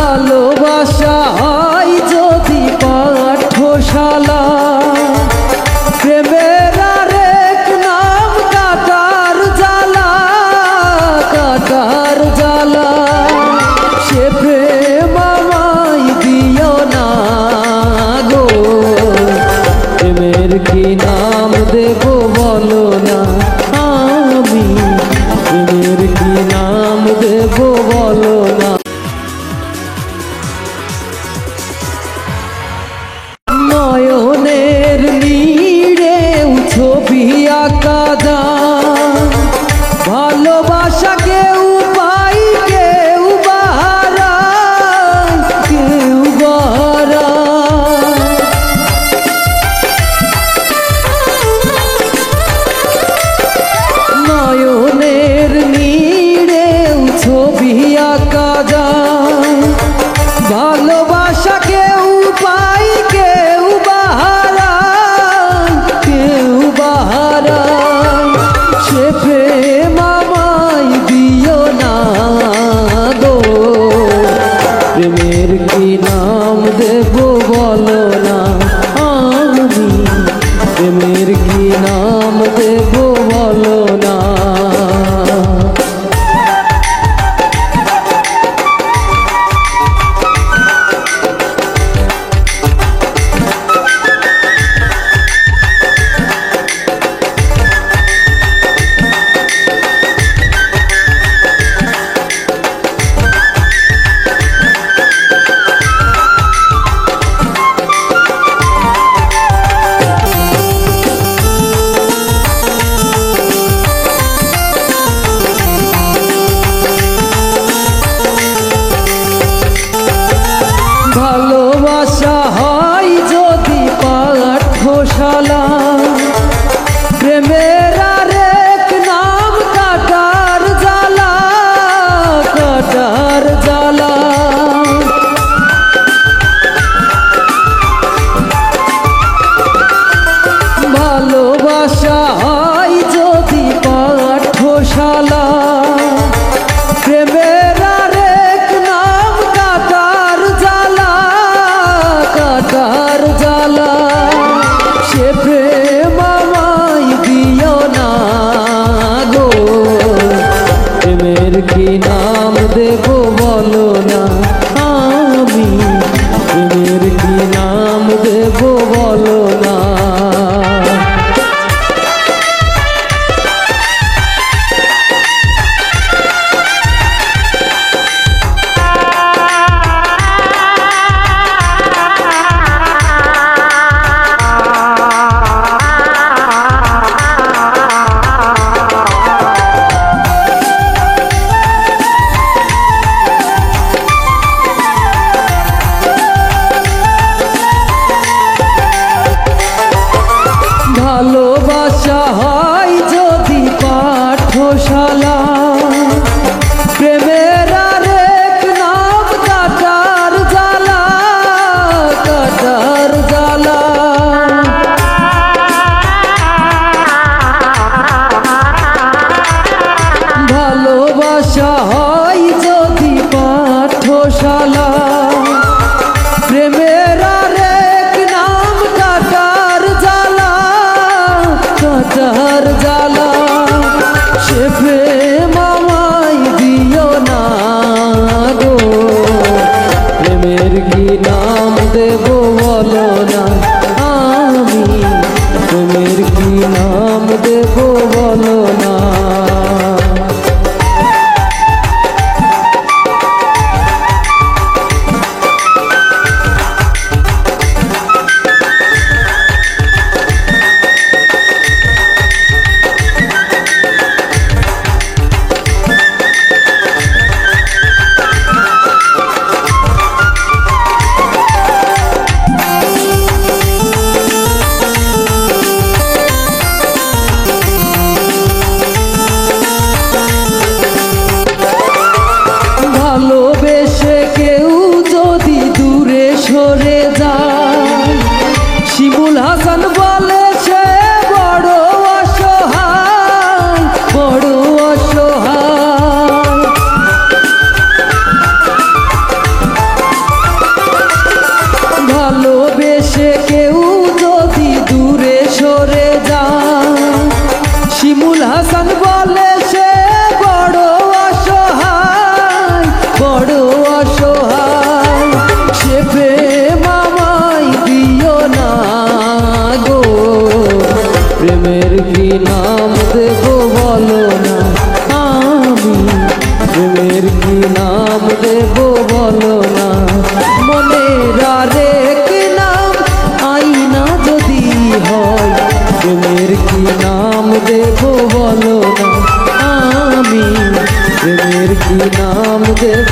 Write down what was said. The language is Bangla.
ভালোবাসা হয় যদি পাঠশালা, প্রেমের আরেক নাম কাটার জ্বালা, কাটার জ্বালা। সে প্রেম আমায় দিও না গো, প্রেমের কি নাম দেব বলো না, আমি প্রেমের কি নাম দেব বলো না। নয়নের নীড়ে ছবি আঁকা যায়, ভালোবাসা কেউ পাই কেউ বাহারায়, কেউ বাহারায়। নয়নের নীড়ে ছবি আঁকা যায়, ভালোবাসা কেউ পাই কেউ বাহারায়, কেউ বাহারায়। সে প্রেম আমায় দিও না গো, প্রেমের কি নাম দেব বলো না, আমি প্রেমের কি নাম দেব বলো না। ভালোবাসা হয় যদি পাঠশালা, প্রেমের আরেক নাম কাটার জ্বালা, কাটার জ্বালা। ভালোবাসা হয় যদি পাঠশালা, প্রেমের আরেক নাম কাটার জ্বালা, কাটার জ্বালা। সে প্রেম আমায় দিও না গো, প্রেমের কি নাম দেব বলো না, আমি প্রেমের কি নাম দেব বলো না। ভালোবাসা হয় যদি পাঠশালা, প্রেমের আরেক নাম কাটার জ্বালা, কাটার জ্বালা। ভালোবাসা হয় যদি পাঠশালা, প্রেমের আরেক নাম কাটার জ্বালা, কাটার জ্বালা। সে প্রেম আমায় দিও না গো, প্রেমের কি নাম দেব বলো না, আমি প্রেমের কি নাম দেব বলো না। বলো না, মনের আরেক নাম আইনা যদি হয়, প্রেমের কি নাম দেব বলো না, আমি প্রেমের কি নাম দেব